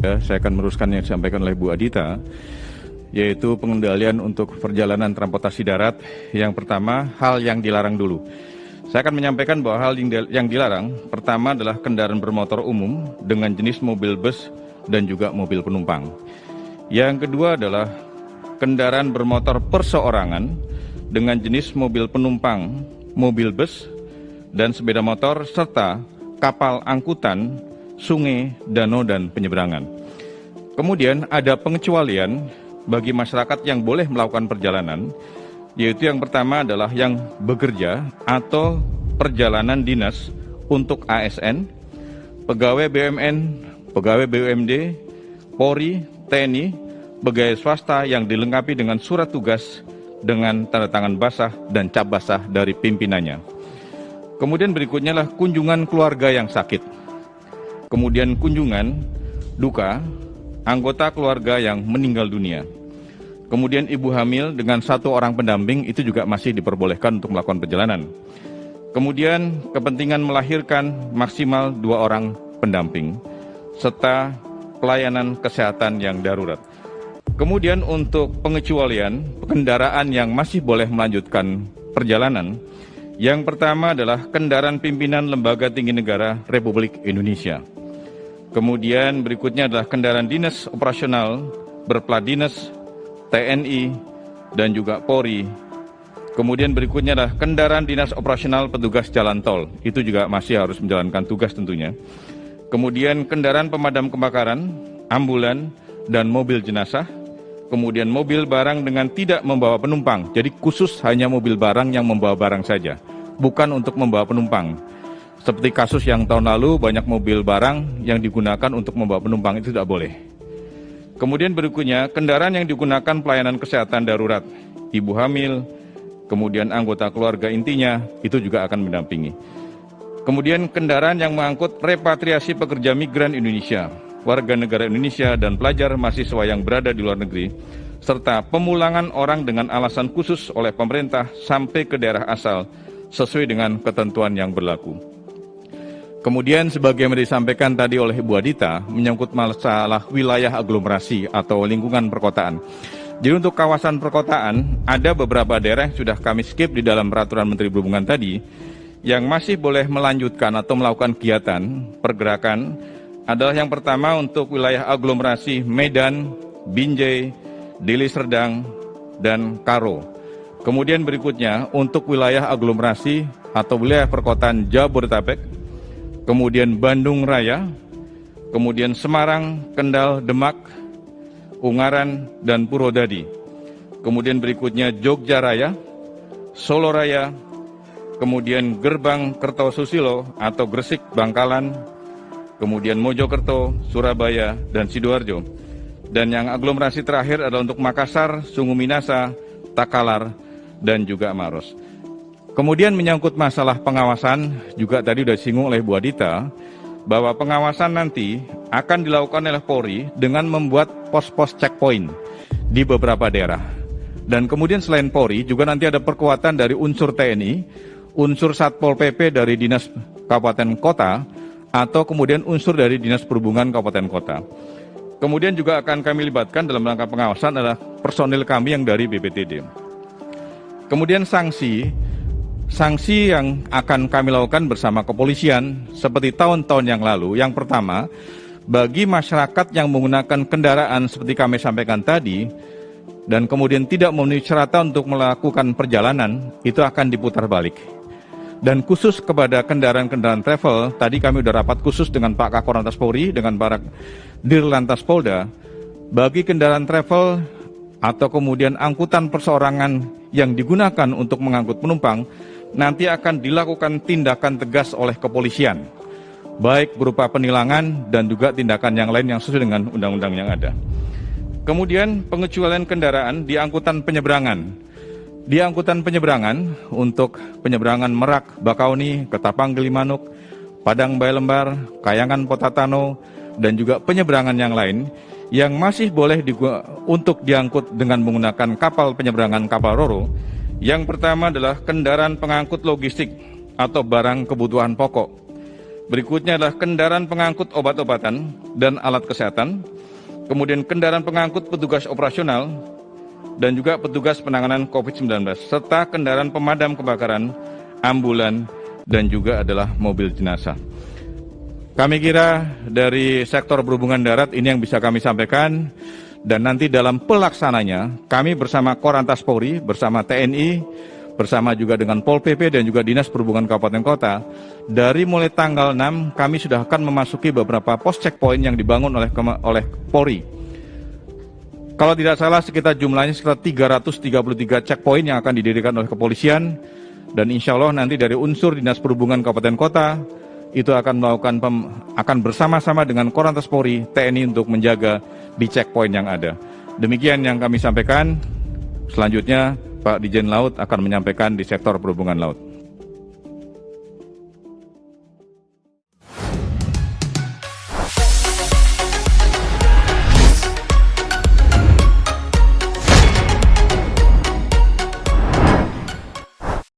Saya akan meneruskan yang disampaikan oleh Bu Adita, yaitu pengendalian untuk perjalanan transportasi darat. Yang pertama, hal yang dilarang dulu. Saya akan menyampaikan bahwa hal yang dilarang, pertama adalah kendaraan bermotor umum dengan jenis mobil bus dan juga mobil penumpang. Yang kedua adalah kendaraan bermotor perseorangan dengan jenis mobil penumpang, mobil bus, dan sepeda motor, serta kapal angkutan, sungai, danau, dan penyeberangan. Kemudian ada pengecualian bagi masyarakat yang boleh melakukan perjalanan, yaitu yang pertama adalah yang bekerja atau perjalanan dinas untuk ASN, pegawai BUMN, pegawai BUMD, Polri, TNI, pegawai swasta yang dilengkapi dengan surat tugas dengan tanda tangan basah dan cap basah dari pimpinannya. Kemudian berikutnya adalah kunjungan keluarga yang sakit. Kemudian kunjungan duka anggota keluarga yang meninggal dunia. Kemudian ibu hamil dengan 1 orang pendamping itu juga masih diperbolehkan untuk melakukan perjalanan. Kemudian kepentingan melahirkan maksimal 2 orang pendamping, serta pelayanan kesehatan yang darurat. Kemudian untuk pengecualian kendaraan yang masih boleh melanjutkan perjalanan, yang pertama adalah kendaraan pimpinan Lembaga Tinggi Negara Republik Indonesia. Kemudian berikutnya adalah kendaraan dinas operasional berplat dinas TNI dan juga Polri. Kemudian berikutnya adalah kendaraan dinas operasional petugas jalan tol. Itu juga masih harus menjalankan tugas tentunya. Kemudian kendaraan pemadam kebakaran, ambulan, dan mobil jenazah. Kemudian mobil barang dengan tidak membawa penumpang. Jadi khusus hanya mobil barang yang membawa barang saja, bukan untuk membawa penumpang. Seperti kasus yang tahun lalu banyak mobil barang yang digunakan untuk membawa penumpang, itu tidak boleh. Kemudian berikutnya, kendaraan yang digunakan pelayanan kesehatan darurat, ibu hamil, kemudian anggota keluarga intinya, itu juga akan mendampingi. Kemudian kendaraan yang mengangkut repatriasi pekerja migran Indonesia, warga negara Indonesia, dan pelajar mahasiswa yang berada di luar negeri, serta pemulangan orang dengan alasan khusus oleh pemerintah sampai ke daerah asal sesuai dengan ketentuan yang berlaku. Kemudian sebagaimana disampaikan tadi oleh Ibu Adita, menyangkut masalah wilayah aglomerasi atau lingkungan perkotaan. Jadi untuk kawasan perkotaan, ada beberapa daerah yang sudah kami skip di dalam peraturan Menteri Perhubungan tadi, yang masih boleh melanjutkan atau melakukan kegiatan pergerakan adalah yang pertama untuk wilayah aglomerasi Medan, Binjai, Deli Serdang, dan Karo. Kemudian berikutnya untuk wilayah aglomerasi atau wilayah perkotaan Jabodetabek, kemudian Bandung Raya, kemudian Semarang, Kendal, Demak, Ungaran, dan Purwodadi. Kemudian berikutnya Jogja Raya, Solo Raya, kemudian Gerbang Kertosusilo atau Gresik, Bangkalan, kemudian Mojokerto, Surabaya, dan Sidoarjo. Dan yang aglomerasi terakhir adalah untuk Makassar, Sungu Minasa, Takalar, dan juga Maros. Kemudian menyangkut masalah pengawasan, juga tadi sudah disinggung oleh Bu Adita, bahwa pengawasan nanti akan dilakukan oleh Polri dengan membuat pos-pos checkpoint di beberapa daerah. Dan kemudian selain Polri, juga nanti ada perkuatan dari unsur TNI, unsur Satpol PP dari Dinas Kabupaten Kota, atau kemudian unsur dari Dinas Perhubungan Kabupaten Kota. Kemudian juga akan kami libatkan dalam rangka pengawasan adalah personil kami yang dari BPTD. Kemudian sanksi yang akan kami lakukan bersama kepolisian seperti tahun-tahun yang lalu. Yang pertama, bagi masyarakat yang menggunakan kendaraan seperti kami sampaikan tadi, dan kemudian tidak memenuhi syarat untuk melakukan perjalanan, itu akan diputar balik. Dan khusus kepada kendaraan-kendaraan travel, tadi kami sudah rapat khusus dengan Pak Kakor Lantas Polri, dengan para Dirlantas Polda, bagi kendaraan travel atau kemudian angkutan perseorangan yang digunakan untuk mengangkut penumpang, nanti akan dilakukan tindakan tegas oleh kepolisian, baik berupa penilangan dan juga tindakan yang lain yang sesuai dengan undang-undang yang ada. Kemudian pengecualian kendaraan di angkutan penyeberangan. Di angkutan penyeberangan untuk penyeberangan Merak, Bakauni, Ketapang, Gilimanuk, Padang Bayalembar, Kayangan, Potatano, dan juga penyeberangan yang lain yang masih boleh untuk diangkut dengan menggunakan kapal penyeberangan kapal Roro. Yang pertama adalah kendaraan pengangkut logistik atau barang kebutuhan pokok. Berikutnya adalah kendaraan pengangkut obat-obatan dan alat kesehatan, kemudian kendaraan pengangkut petugas operasional, dan juga petugas penanganan COVID-19, serta kendaraan pemadam kebakaran, ambulan, dan juga adalah mobil jenazah. Kami kira dari sektor perhubungan darat ini yang bisa kami sampaikan, dan nanti dalam pelaksananya kami bersama Korlantas Polri, bersama TNI, bersama juga dengan Pol PP dan juga Dinas Perhubungan Kabupaten Kota, dari mulai tanggal 6 kami sudah akan memasuki beberapa pos checkpoint yang dibangun oleh Polri. Kalau tidak salah jumlahnya sekitar 333 checkpoint yang akan didirikan oleh kepolisian, dan insya Allah nanti dari unsur Dinas Perhubungan Kabupaten Kota itu akan melakukan akan bersama-sama dengan Korlantas Polri, TNI untuk menjaga di checkpoint yang ada. Demikian yang kami sampaikan. Selanjutnya Pak Dirjen Laut akan menyampaikan di sektor perhubungan laut.